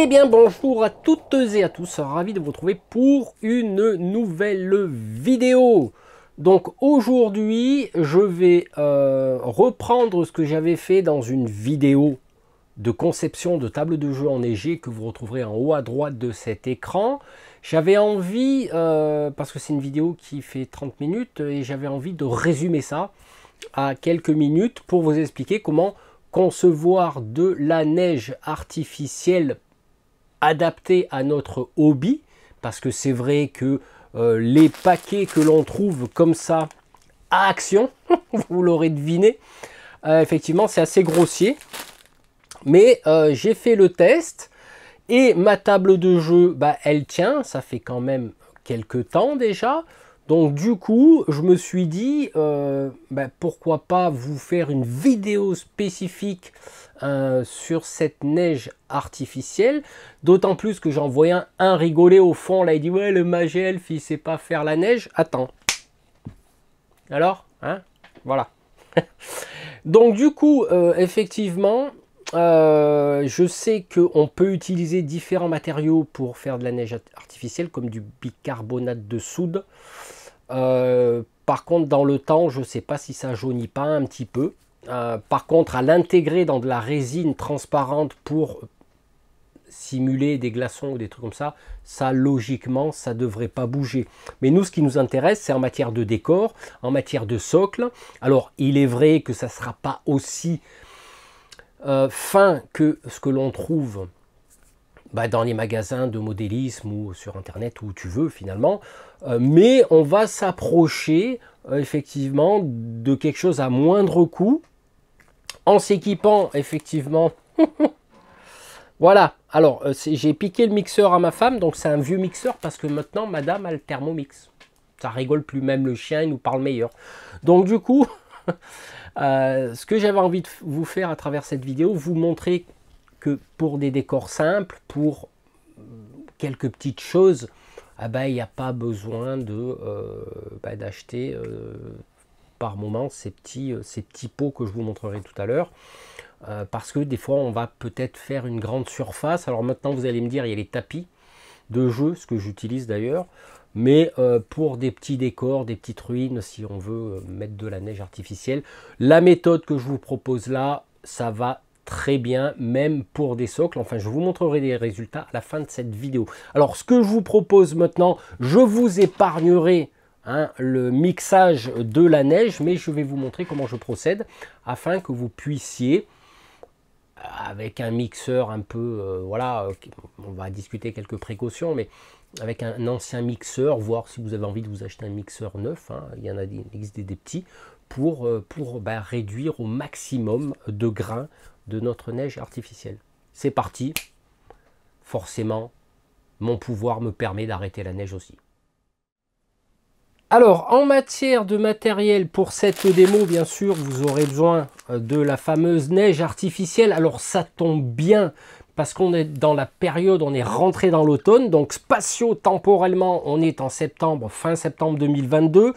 Eh bien bonjour à toutes et à tous, ravi de vous retrouver pour une nouvelle vidéo. Donc aujourd'hui je vais reprendre ce que j'avais fait dans une vidéo de conception de table de jeu enneigée que vous retrouverez en haut à droite de cet écran. J'avais envie, parce que c'est une vidéo qui fait 30 minutes, et j'avais envie de résumer ça à quelques minutes pour vous expliquer comment concevoir de la neige artificielle adaptée à notre hobby, parce que c'est vrai que les paquets que l'on trouve comme ça à Action, vous l'aurez deviné, effectivement c'est assez grossier, mais j'ai fait le test et ma table de jeu, elle tient, ça fait quand même quelques temps déjà. Donc du coup, je me suis dit, pourquoi pas vous faire une vidéo spécifique sur cette neige artificielle. D'autant plus que j'en voyais un rigoler au fond, là il dit, ouais le Magelf il sait pas faire la neige. Attends. Alors, hein, voilà. Donc du coup, effectivement, je sais qu'on peut utiliser différents matériaux pour faire de la neige artificielle, comme du bicarbonate de soude. Par contre, dans le temps, je ne sais pas si ça jaunit pas un petit peu. Par contre, à l'intégrer dans de la résine transparente pour simuler des glaçons ou des trucs comme ça, ça logiquement, ça ne devrait pas bouger. Mais nous, ce qui nous intéresse, c'est en matière de décor, en matière de socle. Alors, il est vrai que ça ne sera pas aussi fin que ce que l'on trouve dans les magasins de modélisme ou sur internet, où tu veux finalement, mais on va s'approcher effectivement de quelque chose à moindre coût en s'équipant effectivement. Voilà, alors j'ai piqué le mixeur à ma femme, donc c'est un vieux mixeur parce que maintenant madame a le Thermomix, ça rigole plus, même le chien il nous parle meilleur. Donc du coup ce que j'avais envie de vous faire à travers cette vidéo, vous montrer que pour des décors simples, pour quelques petites choses, il n'y a pas besoin de d'acheter par moment ces petits pots que je vous montrerai tout à l'heure, parce que des fois on va peut-être faire une grande surface. Alors maintenant vous allez me dire, il y a les tapis de jeu, ce que j'utilise d'ailleurs, mais pour des petits décors, des petites ruines, si on veut mettre de la neige artificielle, la méthode que je vous propose là, ça va très bien, même pour des socles. Enfin, je vous montrerai les résultats à la fin de cette vidéo. Alors, ce que je vous propose maintenant, je vous épargnerai le mixage de la neige, mais je vais vous montrer comment je procède afin que vous puissiez, avec un mixeur un peu, voilà, on va discuter quelques précautions, mais avec un ancien mixeur, voir si vous avez envie de vous acheter un mixeur neuf, il y en a il existe des petits, pour réduire au maximum de grains de notre neige artificielle. C'est parti. Forcément, mon pouvoir me permet d'arrêter la neige aussi. Alors, en matière de matériel, pour cette démo, bien sûr, vous aurez besoin de la fameuse neige artificielle. Alors, ça tombe bien, parce qu'on est dans la période, on est rentré dans l'automne, donc spatio-temporellement, on est en septembre, fin septembre 2022.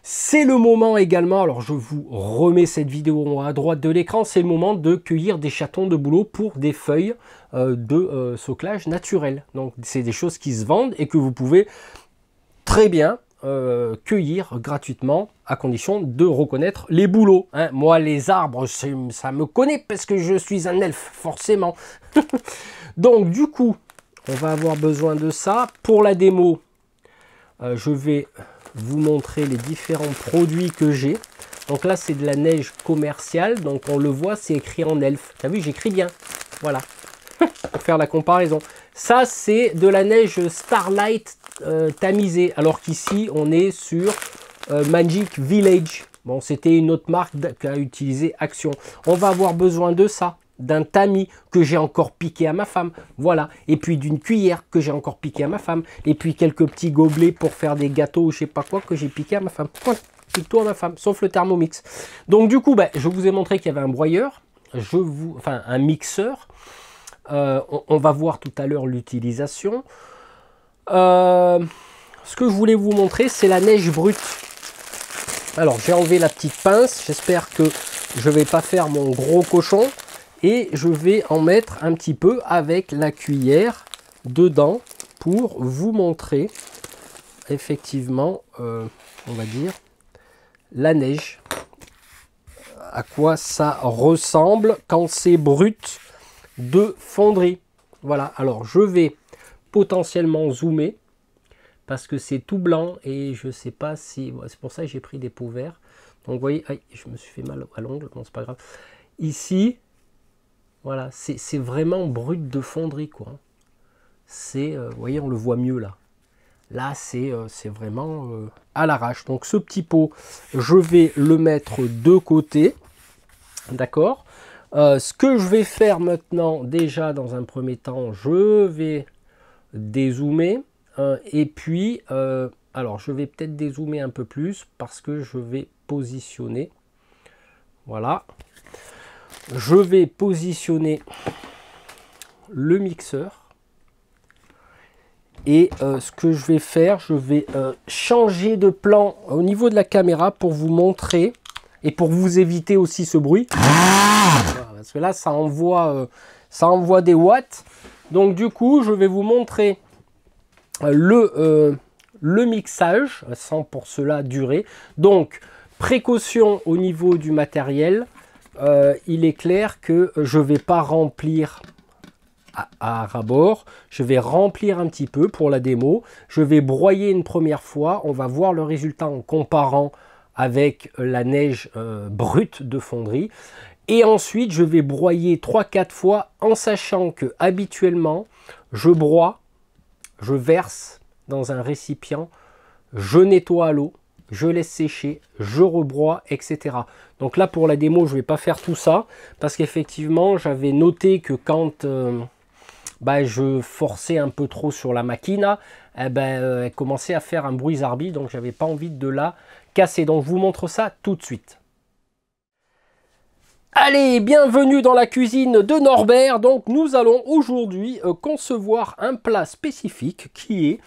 C'est le moment également, alors je vous remets cette vidéo à droite de l'écran, c'est le moment de cueillir des chatons de bouleau pour des feuilles de soclage naturel. Donc c'est des choses qui se vendent et que vous pouvez très bien cueillir gratuitement, à condition de reconnaître les bouleaux. Moi les arbres, ça me connaît parce que je suis un elfe, forcément. Donc du coup, on va avoir besoin de ça. Pour la démo, je vais vous montrer les différents produits que j'ai. Donc là c'est de la neige commerciale, donc on le voit, c'est écrit en elfe. T'as vu, j'écris bien, voilà. Pour faire la comparaison, ça c'est de la neige Starlight tamisée, alors qu'ici on est sur Magic Village. Bon, c'était une autre marque qu'a utilisé Action. On va avoir besoin de ça, d'un tamis que j'ai encore piqué à ma femme, voilà, et puis d'une cuillère que j'ai encore piqué à ma femme, et puis quelques petits gobelets pour faire des gâteaux ou je sais pas quoi que j'ai piqué à ma femme. Voilà, pique tout à ma femme, sauf le Thermomix. Donc du coup, je vous ai montré qu'il y avait un broyeur, enfin un mixeur. On va voir tout à l'heure l'utilisation. Ce que je voulais vous montrer, c'est la neige brute. Alors j'ai enlevé la petite pince, j'espère que je vais pas faire mon gros cochon. Et je vais en mettre un petit peu avec la cuillère dedans pour vous montrer effectivement, on va dire, la neige. À quoi ça ressemble quand c'est brut de fonderie. Voilà, alors je vais potentiellement zoomer parce que c'est tout blanc et je sais pas si... C'est pour ça que j'ai pris des pots verts. Donc vous voyez, aïe, je me suis fait mal à l'ongle, bon c'est pas grave. Ici, voilà, c'est vraiment brut de fonderie quoi. C'est, vous voyez, on le voit mieux là. Là, c'est vraiment à l'arrache. Donc ce petit pot, je vais le mettre de côté. D'accord. Ce que je vais faire maintenant, déjà dans un premier temps, je vais dézoomer. Et puis, alors je vais peut-être dézoomer un peu plus parce que je vais positionner. Voilà. Je vais positionner le mixeur. Et ce que je vais faire, je vais changer de plan au niveau de la caméra pour vous montrer et pour vous éviter aussi ce bruit. Voilà, parce que là, ça envoie des watts. Donc du coup, je vais vous montrer le mixage sans pour cela durer. Donc, précaution au niveau du matériel. Il est clair que je ne vais pas remplir à ras-bord, je vais remplir un petit peu pour la démo, je vais broyer une première fois, on va voir le résultat en comparant avec la neige brute de fonderie, et ensuite je vais broyer 3-4 fois en sachant que habituellement je broie, je verse dans un récipient, je nettoie à l'eau, je laisse sécher, je rebroie, etc. Donc là pour la démo je ne vais pas faire tout ça parce qu'effectivement j'avais noté que quand je forçais un peu trop sur la machine, elle commençait à faire un bruit zarbi, donc j'avais pas envie de la casser. Donc je vous montre ça tout de suite. Allez, bienvenue dans la cuisine de Norbert. Donc nous allons aujourd'hui concevoir un plat spécifique qui est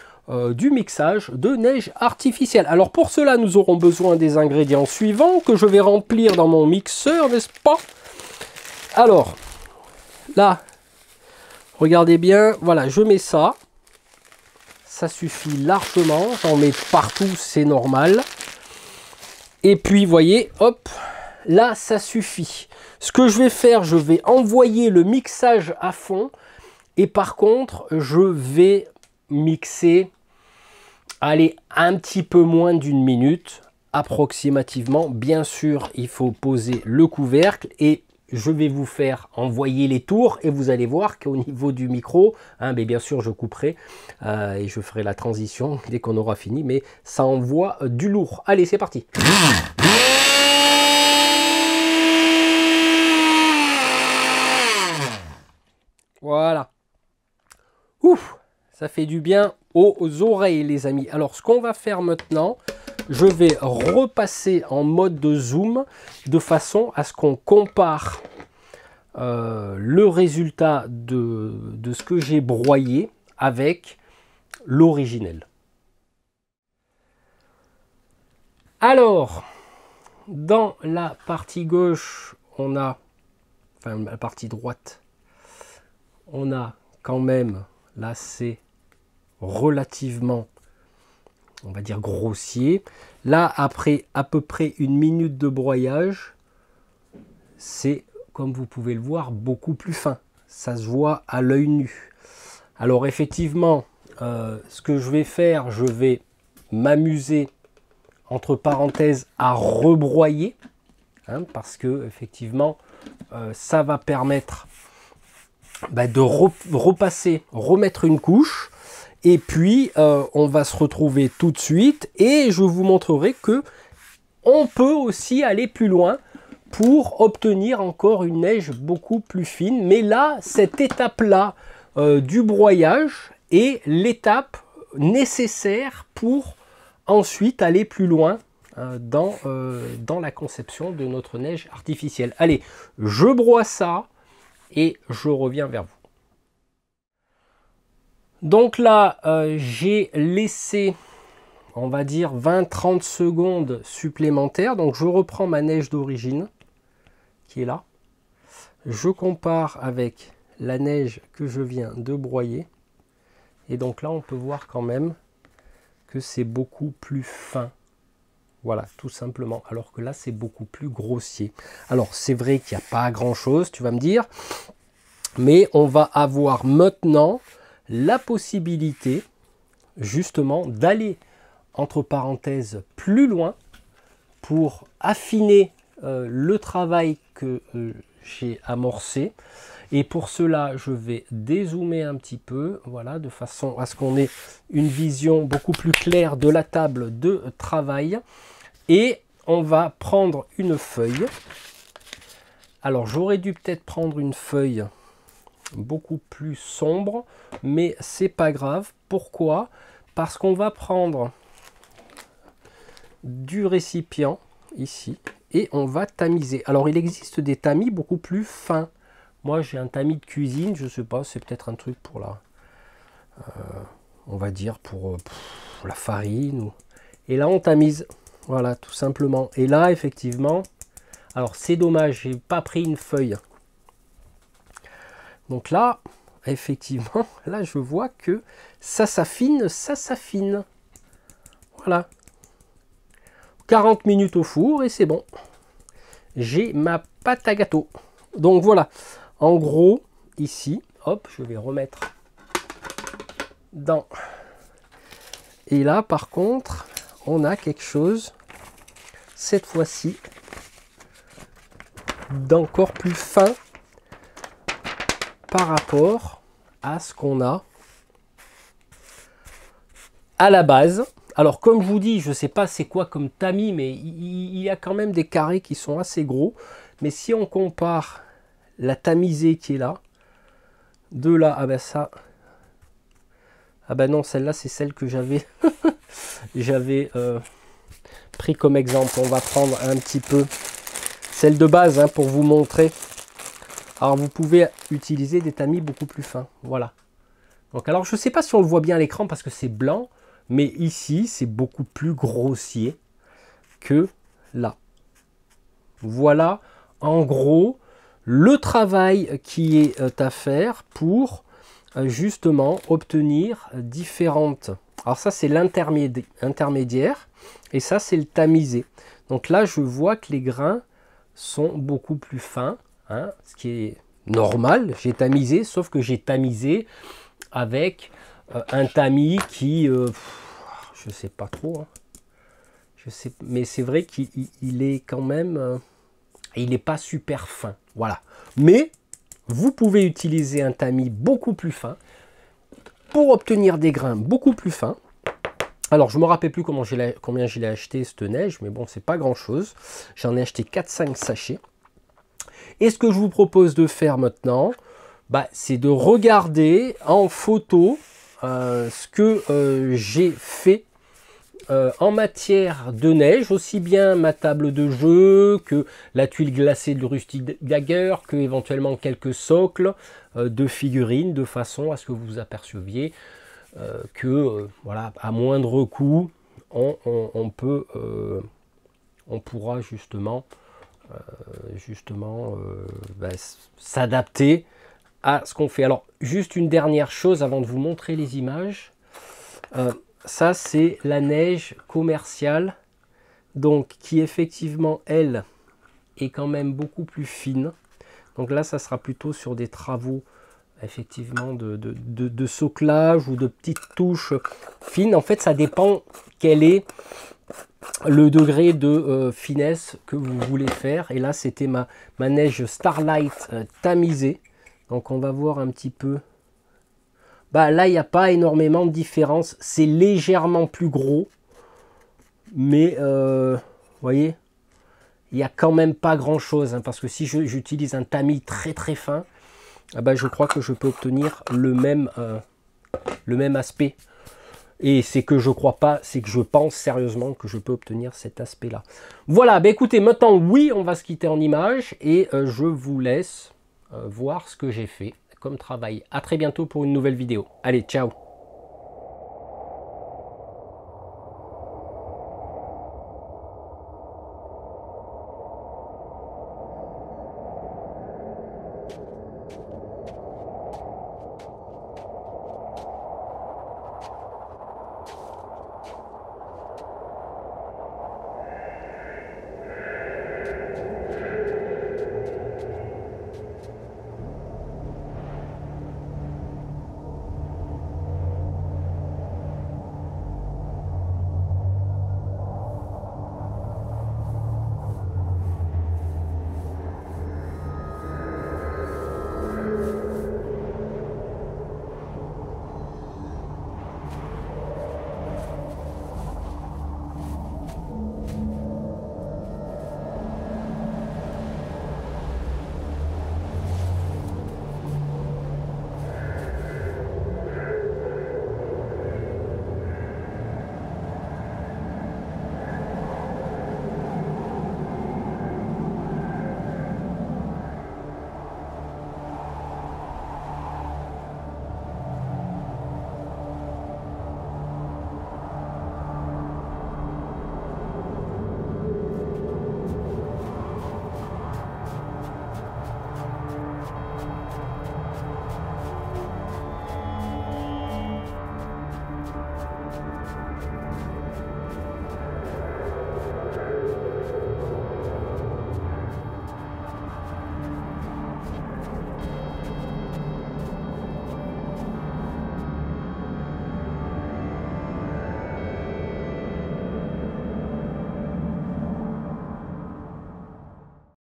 du mixage de neige artificielle. Alors pour cela, nous aurons besoin des ingrédients suivants que je vais remplir dans mon mixeur, n'est-ce pas? Alors, là, regardez bien, voilà, je mets ça. Ça suffit largement. J'en mets partout, c'est normal. Et puis, voyez, hop, là, ça suffit. Ce que je vais faire, je vais envoyer le mixage à fond. Et par contre, je vais mixer, allez, un petit peu moins d'une minute, approximativement. Bien sûr, il faut poser le couvercle et je vais vous faire envoyer les tours et vous allez voir qu'au niveau du micro, mais bien sûr je couperai et je ferai la transition dès qu'on aura fini, mais ça envoie du lourd. Allez, c'est parti. Voilà. Ouf, ça fait du bien aux oreilles les amis. Alors ce qu'on va faire maintenant, je vais repasser en mode de zoom de façon à ce qu'on compare le résultat de ce que j'ai broyé avec l'originel. Alors, dans la partie gauche, on a, enfin la partie droite, on a quand même, là c'est relativement, on va dire grossier. Là, après à peu près une minute de broyage, c'est, comme vous pouvez le voir, beaucoup plus fin. Ça se voit à l'œil nu. Alors effectivement, ce que je vais faire, je vais m'amuser, entre parenthèses, à rebroyer. Parce que effectivement, ça va permettre de repasser, remettre une couche. Et puis, on va se retrouver tout de suite et je vous montrerai que on peut aussi aller plus loin pour obtenir encore une neige beaucoup plus fine. Mais là, cette étape-là du broyage est l'étape nécessaire pour ensuite aller plus loin dans la conception de notre neige artificielle. Allez, je broie ça et je reviens vers vous. Donc là, j'ai laissé, on va dire, 20-30 secondes supplémentaires. Donc je reprends ma neige d'origine, qui est là. je compare avec la neige que je viens de broyer. Et donc là, on peut voir quand même que c'est beaucoup plus fin. Voilà, tout simplement. Alors que là, c'est beaucoup plus grossier. Alors, c'est vrai qu'il n'y a pas grand-chose, tu vas me dire. Mais on va avoir maintenant la possibilité, justement, d'aller, entre parenthèses, plus loin pour affiner le travail que j'ai amorcé. Et pour cela, je vais dézoomer un petit peu, voilà, de façon à ce qu'on ait une vision beaucoup plus claire de la table de travail. Et on va prendre une feuille. Alors, j'aurais dû peut-être prendre une feuille beaucoup plus sombre, mais c'est pas grave. Pourquoi? Parce qu'on va prendre du récipient ici et on va tamiser. Alors, il existe des tamis beaucoup plus fins. Moi, j'ai un tamis de cuisine, je sais pas, c'est peut-être un truc pour la, on va dire pour la farine. Et là, on tamise, voilà, tout simplement. Et là, effectivement, alors c'est dommage, j'ai pas pris une feuille. Donc là, effectivement, là, je vois que ça s'affine, ça s'affine. Voilà. 40 minutes au four et c'est bon. J'ai ma pâte à gâteau. Donc voilà. En gros, ici, hop, je vais remettre dans. Et là, par contre, on a quelque chose, cette fois-ci, d'encore plus fin par rapport à ce qu'on a à la base. Alors, comme je vous dis, je ne sais pas c'est quoi comme tamis, mais il y a quand même des carrés qui sont assez gros. Mais si on compare la tamisée qui est là, de là, ah ben ça, ah ben non, celle-là, c'est celle que j'avais pris comme exemple. On va prendre un petit peu celle de base hein, pour vous montrer. Alors, vous pouvez utiliser des tamis beaucoup plus fins. Voilà. Donc, alors, je ne sais pas si on le voit bien à l'écran parce que c'est blanc, mais ici, c'est beaucoup plus grossier que là. Voilà, en gros, le travail qui est à faire pour justement obtenir différentes. Alors ça c'est l'intermédiaire et ça c'est le tamisé. Donc là je vois que les grains sont beaucoup plus fins, hein, ce qui est normal. J'ai tamisé, sauf que j'ai tamisé avec un tamis qui, je sais pas trop, hein, je sais, mais c'est vrai qu'il est quand même, il n'est pas super fin. Voilà. Mais vous pouvez utiliser un tamis beaucoup plus fin pour obtenir des grains beaucoup plus fins. Alors, je ne me rappelle plus combien je l'ai acheté, cette neige, mais bon, c'est pas grand-chose. J'en ai acheté 4-5 sachets. Et ce que je vous propose de faire maintenant, bah, c'est de regarder en photo ce que j'ai fait en matière de neige, aussi bien ma table de jeu que la tuile glacée de Rusty Dagger, que éventuellement quelques socles de figurines, de façon à ce que vous vous aperceviez que voilà, à moindre coût, on pourra justement s'adapter à ce qu'on fait. Alors, juste une dernière chose avant de vous montrer les images. Ça, c'est la neige commerciale, donc qui effectivement, elle, est quand même beaucoup plus fine. Donc là, ça sera plutôt sur des travaux, effectivement, de soclage ou de petites touches fines. En fait, ça dépend quel est le degré de finesse que vous voulez faire. Et là, c'était ma neige Starlight tamisée. Donc, on va voir un petit peu. Bah, là, il n'y a pas énormément de différence. C'est légèrement plus gros. Mais, vous voyez, il n'y a quand même pas grand-chose. Hein, parce que si j'utilise un tamis très très fin, bah, je crois que je peux obtenir le même aspect. Et c'est que je crois pas, c'est que je pense sérieusement que je peux obtenir cet aspect-là. Voilà, bah écoutez, maintenant, oui, on va se quitter en image. Et je vous laisse voir ce que j'ai fait comme travail. À très bientôt pour une nouvelle vidéo. Allez, ciao!